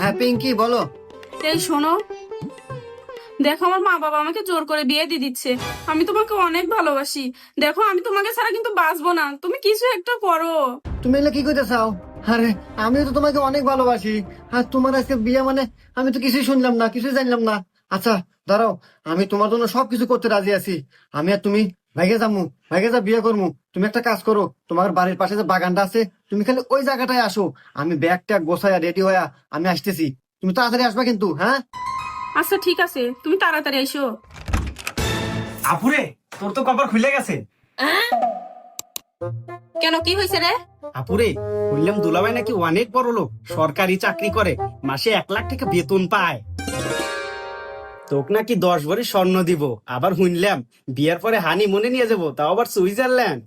হ্যাঁ পিঙ্কি বলো। এই শোনো, দেখো আমার মা বাবা আমাকে জোর করে বিয়ে দিয়ে দিচ্ছে। আমি তোমাকে অনেক ভালোবাসি। দেখো আমি তোমাকে ছাড়া কিন্তু বাঁচবো না, তুমি কিছু একটা করো। তুমি এলে কি করতে চাও? আরে আমিও তো তোমাকে অনেক ভালোবাসি। আর তোমার আজকে বিয়ে মানে আমি তো কিছুই শুনলাম না, কিছুই জানলাম না। আচ্ছা দাঁড়াও, আমি তোমার জন্য সবকিছু করতে রাজি আছি। আমি আর তুমি ভাইগে যাবো, ভাইগে যা বিয়ে করবো। তুমি একটা কাজ করো, তোমার বাড়ির পাশে যে বাগানটা আছে তুমি খালি ওই জায়গাটায় আসো। আমি ব্যাগ ট্যাগ গোছায়া রেডি হইয়া আমি আসতেছি। তুমি তাড়াতাড়ি আসবা কিন্তু, হ্যাঁ? আচ্ছা ঠিক আছে, তুমি তাড়াতাড়ি এসো। আপুরে, তোর তো কপাল খুলে গেছে। কেন, কি হয়েছে রে? আপুরে, শুনলাম দুলাভাই নাকি অনেক বড় লোক, সরকারি চাকরি করে, মাসে 1 লাখ টাকা বেতন পায়। তোক নাকি 10 ভরি স্বর্ণ দিব। আবার শুনলাম বিয়ের পরে হানি মনে নিয়ে যাবো, তাও আবার সুইজারল্যান্ড।